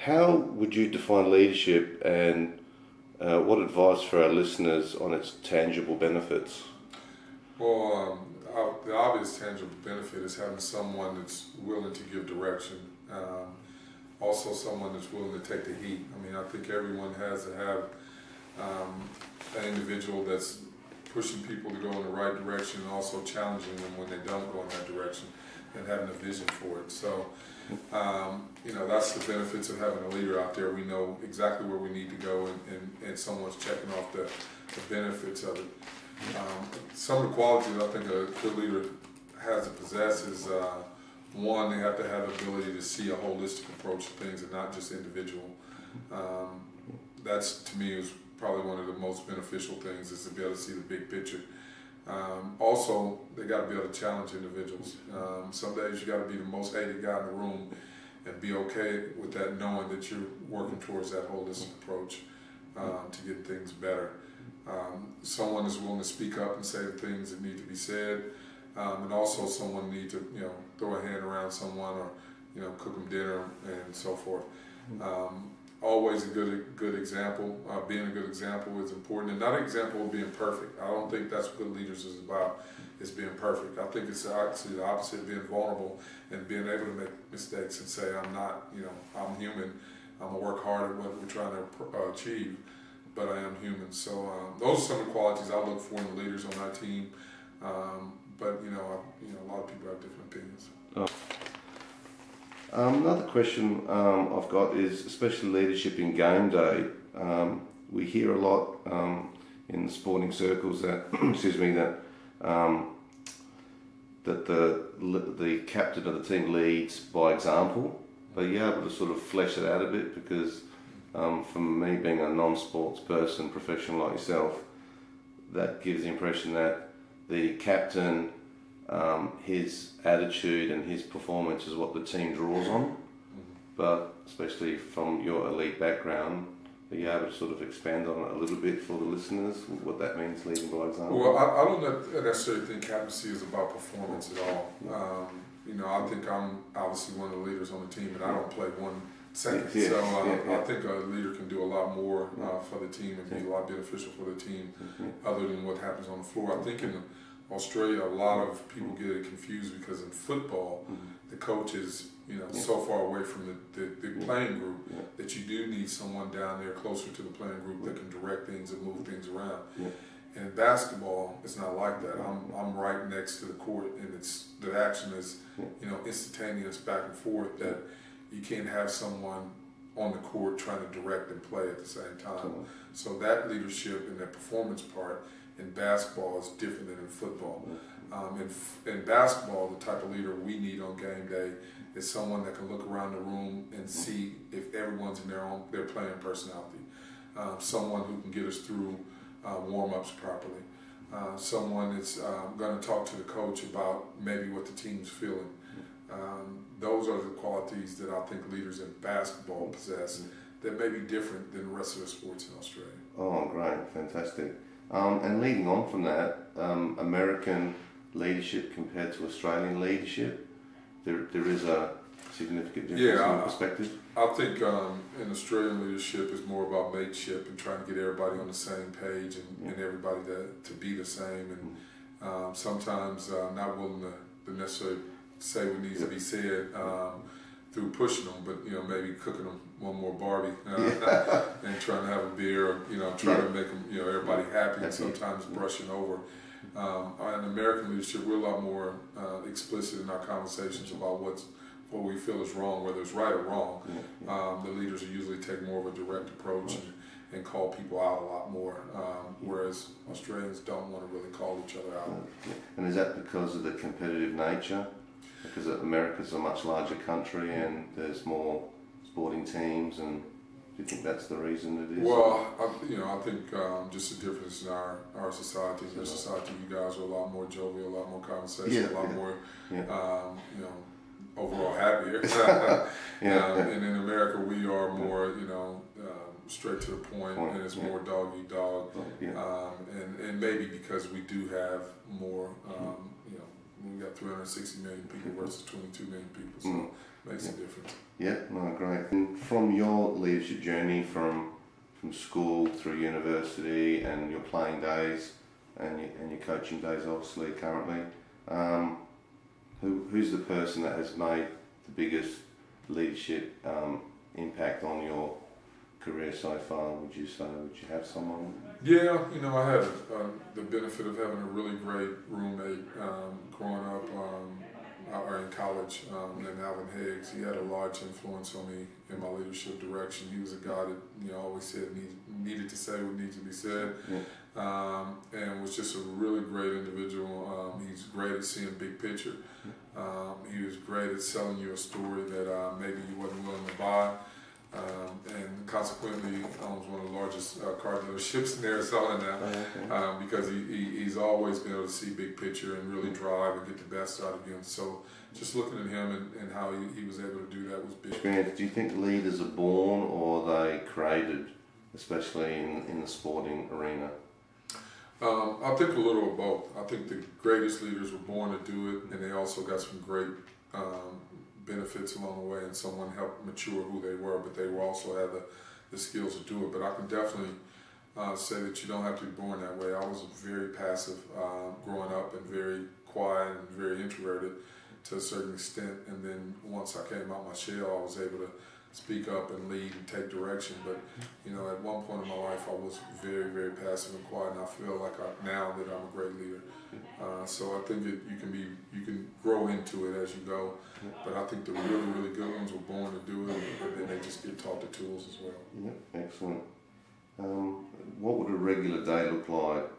How would you define leadership, and what advice for our listeners on its tangible benefits? Well, the obvious tangible benefit is having someone that's willing to give direction. Also, someone that's willing to take the heat. I mean, I think everyone has to have an individual that's pushing people to go in the right direction and also challenging them when they don't go in that direction and having a vision for it. So, that's the benefits of having a leader out there. We know exactly where we need to go, and someone's checking off the benefits of it. Some of the qualities I think a good leader has to possess is, one, they have to have the ability to see a holistic approach to things and not just individual. That's, to me, is probably one of the most beneficial things, is to be able to see the big picture. Also, they got to be able to challenge individuals. Some days you got to be the most hated guy in the room and be okay with that, knowing that you're working towards that holistic approach to get things better. Someone is willing to speak up and say the things that need to be said, and also someone need to throw a hand around someone, or cook them dinner and so forth. Always a good example. Being a good example is important, and not an example of being perfect. I don't think that's what good leaders is about, is being perfect. I think it's actually the opposite, being vulnerable and being able to make mistakes and say, I'm not, I'm human. I'm gonna work hard at what we're trying to achieve, but I am human. So those are some of the qualities I look for in the leaders on our team. But a lot of people have different opinions. Another question I've got is, especially leadership in game day. We hear a lot in the sporting circles that, that the captain of the team leads by example. Are you able to sort of flesh it out a bit? Because from me, being a non-sports person, professional like yourself, that gives the impression that the captain, his attitude and his performance is what the team draws on. But especially from your elite background, are you able to sort of expand on it a little bit for the listeners, what that means, leading by example? Well, I don't necessarily think captaincy is about performance at all. I think I'm obviously one of the leaders on the team, and I don't play 1 second. I think a leader can do a lot more for the team and be a lot beneficial for the team, other than what happens on the floor. I think in Australia, a lot of people get it confused because in football, the coach is so far away from the playing group that you do need someone down there closer to the playing group that can direct things and move things around. And in basketball, it's not like that. I'm right next to the court, and the action is instantaneous, back and forth, that you can't have someone on the court trying to direct and play at the same time. So that leadership and that performance part in basketball is different than in football. In basketball, the type of leader we need on game day is someone that can look around the room and see if everyone's in their playing personality. Someone who can get us through warm-ups properly. Someone that's going to talk to the coach about maybe what the team's feeling. Those are the qualities that I think leaders in basketball possess that may be different than the rest of the sports in Australia. Oh, great, fantastic. And leading on from that, American leadership compared to Australian leadership, there is a significant difference in perspective. I think in Australian leadership is more about mateship and trying to get everybody on the same page and everybody to be the same, and sometimes not willing to necessarily say what needs to be said through pushing them, but maybe cooking them one more Barbie and trying to have a beer, or trying to make them everybody happy, and sometimes brushing over. In American leadership, we're a lot more explicit in our conversations about what we feel is wrong, whether it's right or wrong. The leaders usually take more of a direct approach and call people out a lot more, whereas Australians don't want to really call each other out. And is that because of the competitive nature? Because America's a much larger country and there's more sporting teams, and do you think that's the reason it is? Well, I think just the difference in our society. In our society, you guys are a lot more jovial, a lot more conversation, a lot more, overall happier. And in America, we are more, straight to the point, and it's more dog eat dog. And maybe because we do have more, we got 360 million people versus 22 million people, so makes a difference. Yeah, no, great. And from your leadership journey, from school through university and your playing days and your coaching days, obviously currently, who's the person that has made the biggest leadership impact on your career so far? Would you say? Would you have someone? Yeah, I had the benefit of having a really great roommate growing up or in college named Alvin Higgs. He had a large influence on me in my leadership direction. He was a guy that always said needed to say what needs to be said, and was just a really great individual. He's great at seeing big picture. He was great at selling you a story that maybe you wasn't willing to buy. And consequently owns one of the largest car dealerships in Arizona now, because he's always been able to see big picture and really drive and get the best out of him. So just looking at him and how he was able to do that was big. Do you think leaders are born or are they created, especially in the sporting arena? I think a little of both. I think the greatest leaders were born to do it, and they also got some great benefits along the way, and someone helped mature who they were, but they also had the skills to do it. But I can definitely say that you don't have to be born that way. I was very passive growing up and very quiet and very introverted to a certain extent, and then once I came out my shell, I was able to speak up and lead and take direction. But at one point in my life, I was very, very passive and quiet, and I feel like now that I'm a great leader. So I think that you can grow into it as you go. But I think the really, really good ones were born to do it, and then they just get taught the tools as well. Yeah, excellent. What would a regular day look like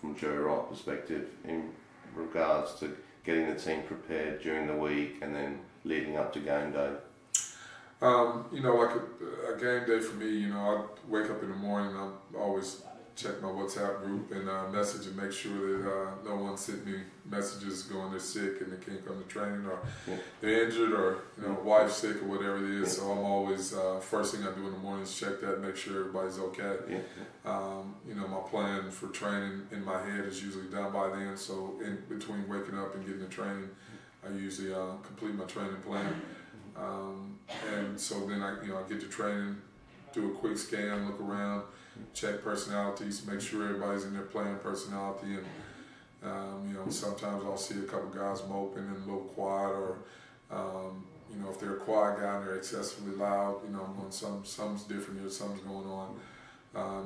from Joe Wright perspective in regards to getting the team prepared during the week and then leading up to game day? Like a game day for me, I wake up in the morning, I always check my WhatsApp group and message and make sure that no one sent me messages going they're sick and they can't come to training, or they're injured, or wife's sick or whatever it is. So I'm always first thing I do in the morning is check that, make sure everybody's okay. My plan for training in my head is usually done by then. So in between waking up and getting to training, I usually complete my training plan. And so then I get to training, do a quick scan, look around, check personalities, make sure everybody's in their playing personality, and sometimes I'll see a couple guys moping and a little quiet, or if they're a quiet guy and they're excessively loud, I'm going something's different here, something's going on,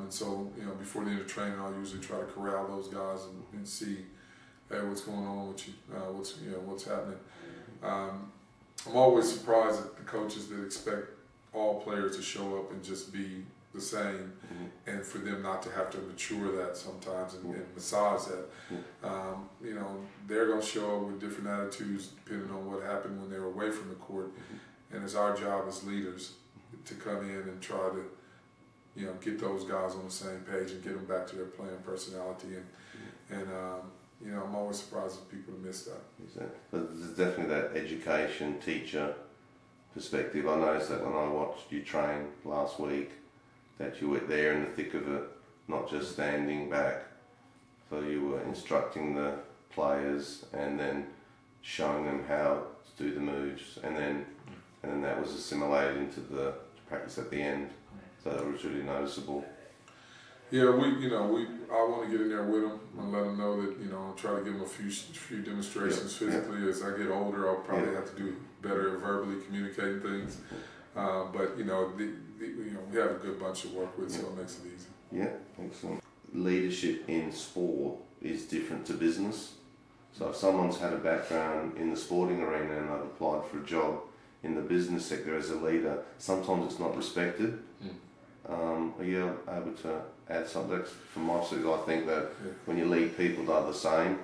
and so before the end of training, I'll usually try to corral those guys and see, hey, what's going on with you, what's happening. I'm always surprised at the coaches that expect all players to show up and just be the same, and for them not to have to mature that sometimes and massage that. They're going to show up with different attitudes depending on what happened when they were away from the court, and it's our job as leaders to come in and try to get those guys on the same page and get them back to their playing personality, and I'm always surprised if people miss that. But there's definitely that education teacher perspective. I noticed that when I watched you train last week, that you were there in the thick of it, not just standing back. So you were instructing the players and then showing them how to do the moves, and then that was assimilated into the practice at the end. So that was really noticeable. Yeah, I want to get in there with them and let them know that, I'll try to give them a few demonstrations physically. As I get older, I'll probably have to do better at verbally communicating things. But, we have a good bunch to work with, so it makes it easy. Yeah, excellent. Leadership in sport is different to business. So if someone's had a background in the sporting arena and they've applied for a job in the business sector as a leader, sometimes it's not respected. Are you able to add something? From my side, I think that when you lead people, they're the same.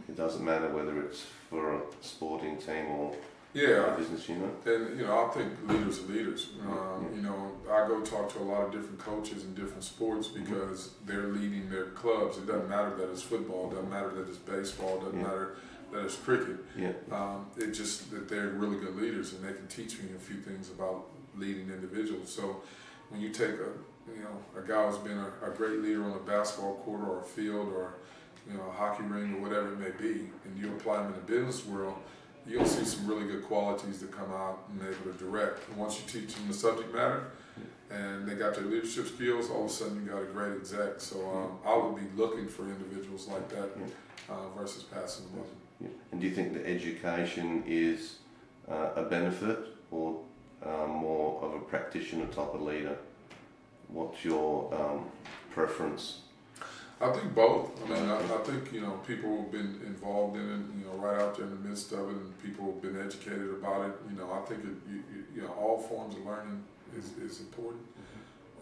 It doesn't matter whether it's for a sporting team or a business unit. And I think leaders are leaders. I go talk to a lot of different coaches in different sports because they're leading their clubs. It doesn't matter that it's football. It doesn't matter that it's baseball. It doesn't matter that it's cricket. It's just that they're really good leaders, and they can teach me a few things about leading individuals. So when you take a guy who's been a great leader on a basketball court or a field or a hockey ring or whatever it may be, and you apply him in the business world, you'll see some really good qualities that come out and able to direct. And once you teach them the subject matter and they got their leadership skills, all of a sudden you got a great exec. So I would be looking for individuals like that versus passing them up. And do you think that education is a benefit or more of a practitioner type of leader? What's your preference? I think both. I mean, I think, people who've been involved in it, right out there in the midst of it, and people who've been educated about it. I think all forms of learning is important,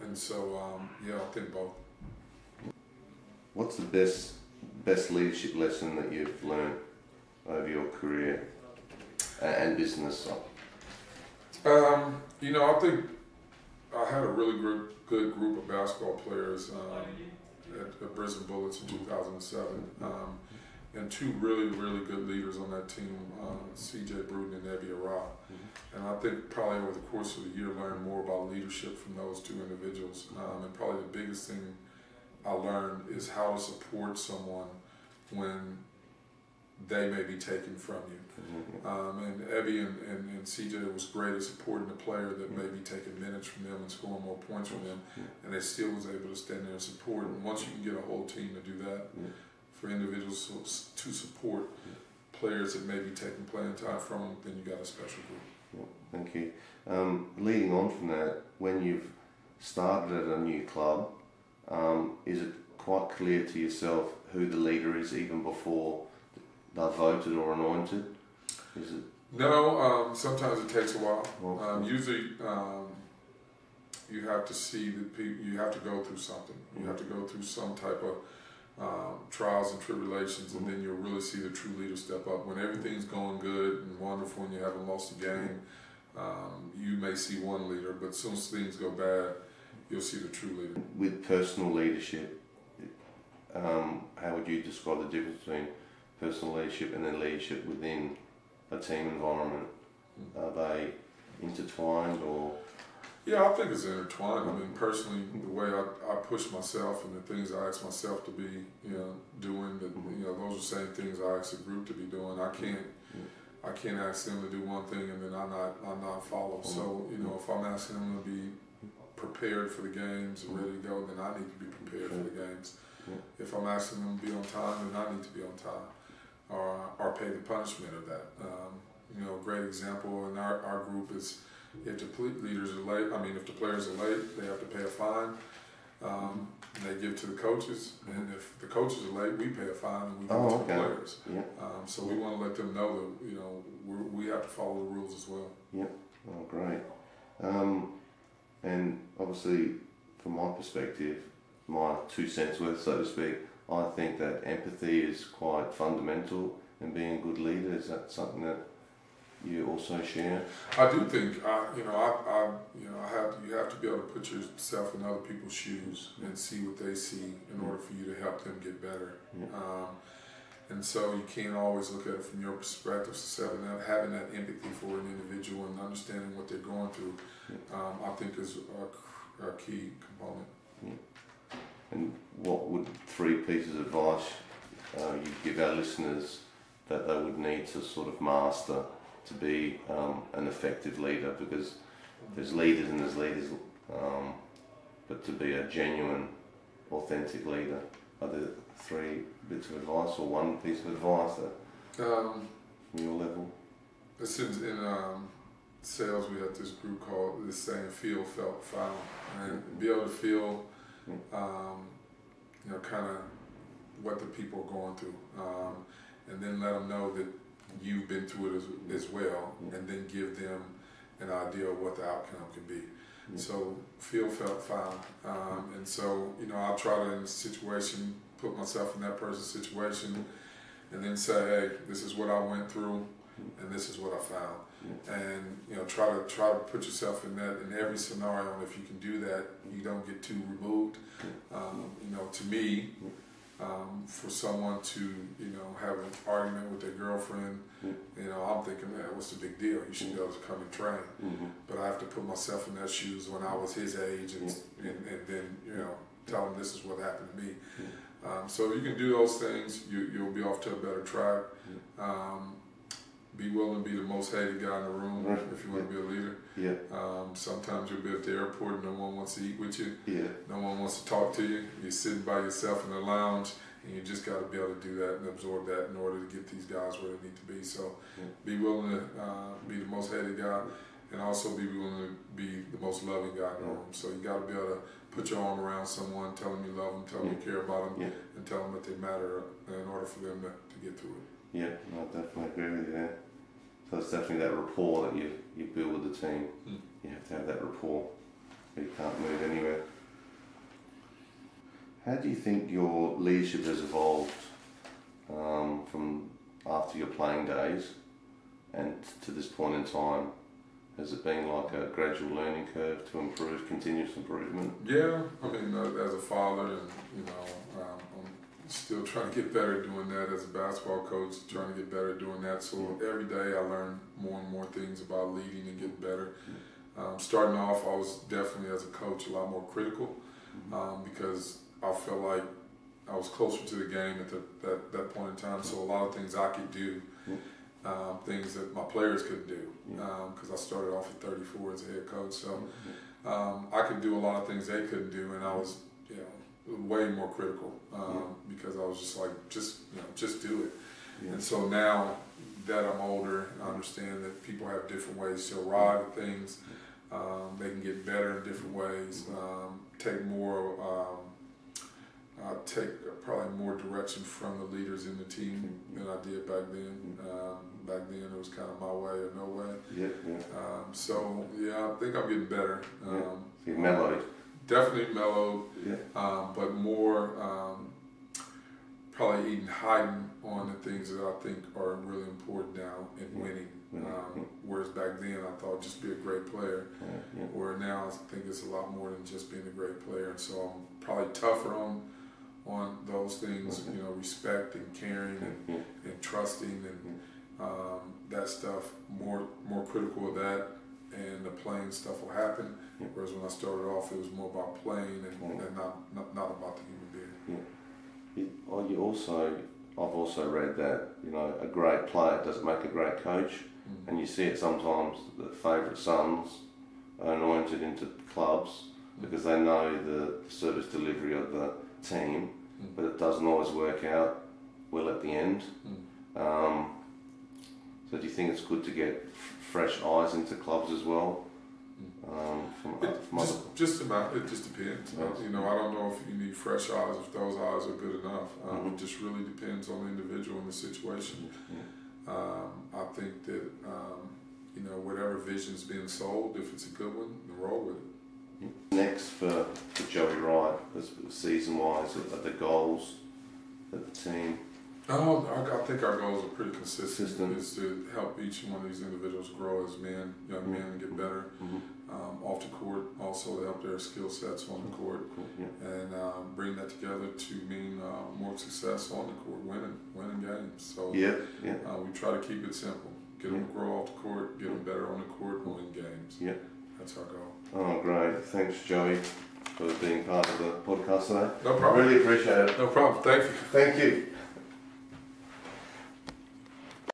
and so I think both. What's the best leadership lesson that you've learned over your career and business? I think I had a really good group of basketball players at Brisbane Bullets in 2007, and two really good leaders on that team, CJ Bruton and Ebby Ara. And I think probably over the course of the year learned more about leadership from those two individuals. And probably the biggest thing I learned is how to support someone when they may be taken from you. And Ebby and CJ was great at supporting a player that may be taking minutes from them and scoring more points from them, and they still was able to stand there and support. And once you can get a whole team to do that, for individuals to support players that may be taking playing time from them, then you got a special group. Thank you. Leading on from that, when you've started at a new club, is it quite clear to yourself who the leader is even before they're voted or anointed? Is it? No, sometimes it takes a while. Usually, you have to see that you have to go through something. You have to go through some type of trials and tribulations, and then you'll really see the true leader step up. When everything's going good and wonderful and you haven't lost a game, you may see one leader, but as soon as things go bad, you'll see the true leader. With personal leadership, how would you describe the difference between personal leadership and then leadership within a team environment? Are they intertwined or? Yeah, I think it's intertwined. I mean, personally, the way I push myself and the things I ask myself to be, doing, those are the same things I ask the group to be doing. I can't ask them to do one thing and then I not follow. So, if I'm asking them to be prepared for the games and ready to go, then I need to be prepared for the games. If I'm asking them to be on time, then I need to be on time, or pay the punishment of that. A great example in our group is if the leaders are late. I mean, if the players are late, they have to pay a fine. And they give to the coaches, and if the coaches are late, we pay a fine and we give it to the players. So we want to let them know that we have to follow the rules as well. Oh, great. And obviously, from my perspective, my 2 cents worth, so to speak, I think that empathy is quite fundamental in being a good leader. Is that something that you also share? I do think, you have to be able to put yourself in other people's shoes and see what they see in order for you to help them get better. And so you can't always look at it from your perspective. So having that empathy for an individual and understanding what they're going through, I think is a key component. And what would 3 pieces of advice you'd give our listeners that they would need to sort of master to be an effective leader? Because there's leaders and there's leaders, but to be a genuine, authentic leader, are there 3 bits of advice or 1 piece of advice that, from your level? This is in sales. We have this group called this saying, "Feel, felt, found," and be able to feel, kind of what the people are going through, and then let them know that you've been through it as well, and then give them an idea of what the outcome can be. So feel, felt, found, and so I'll try to in a situation put myself in that person's situation, and then say, hey, this is what I went through, and this is what I found, and try to put yourself in that in every scenario. And if you can do that, you don't get too removed. To me, for someone to have an argument with their girlfriend, I'm thinking, man, what's the big deal? You should be able to come and train. But I have to put myself in that shoes when I was his age, and then tell him this is what happened to me. So if you can do those things, you'll be off to a better track. be willing to be the most hated guy in the room if you want to be a leader. Yeah. Sometimes you'll be at the airport and no one wants to eat with you. Yeah. No one wants to talk to you. You're sitting by yourself in the lounge, and you just got to be able to do that and absorb that in order to get these guys where they need to be. So be willing to be the most hated guy, and also be willing to be the most loving guy in the room. So you got to be able to put your arm around someone, tell them you love them, tell them you care about them, and tell them that they matter in order for them to get through it. Yeah, I definitely agree with you there. So it's definitely that rapport that you build with the team. You have to have that rapport. You can't move anywhere. How do you think your leadership has evolved from after your playing days and to this point in time? Has it been like a gradual learning curve to improve, continuous improvement? Yeah, I mean, as a father, and I'm still trying to get better doing that. As a basketball coach, trying to get better doing that. So every day I learn more and more things about leading and getting better. Starting off, I was definitely, as a coach, a lot more critical because I felt like I was closer to the game at that point in time. So a lot of things I could do. Things that my players couldn't do because I started off at 34 as a head coach. So I could do a lot of things they couldn't do, and I was, way more critical because I was just like, just do it. And so now that I'm older, I understand that people have different ways to arrive at things. They can get better in different ways. Take probably more direction from the leaders in the team than I did back then. Back then it was kind of my way or no way. So I think I'm getting better. You're mellowed. Definitely mellowed, but more probably hiding on the things that I think are really important now in winning. Whereas back then I thought just be a great player. Where now I think it's a lot more than just being a great player. And so I'm probably tougher on those things, respect and caring and trusting and that stuff, more critical of that, and the playing stuff will happen. Whereas when I started off, it was more about playing and not about the human being. I've also read that a great player doesn't make a great coach, and you see it sometimes that favourite sons are anointed into clubs because they know the service delivery of the team, but it doesn't always work out well at the end. So do you think it's good to get fresh eyes into clubs as well? It just depends. I don't know if you need fresh eyes, if those eyes are good enough. It just really depends on the individual and the situation. I think that whatever vision's being sold, if it's a good one, then roll with it. Next for Joey Wright, season-wise, are the goals of the team? I think our goals are pretty consistent. Is to help each one of these individuals grow as young men, and get better off the court. Also to help their skill sets on the court, and bring that together to mean more success on the court, winning games. So we try to keep it simple. Get them to grow off the court, get them better on the court, and win games. That's our goal. Oh, great! Thanks, Joey, for being part of the podcast today. No problem. Really appreciate it. No problem. Thank you. Thank you.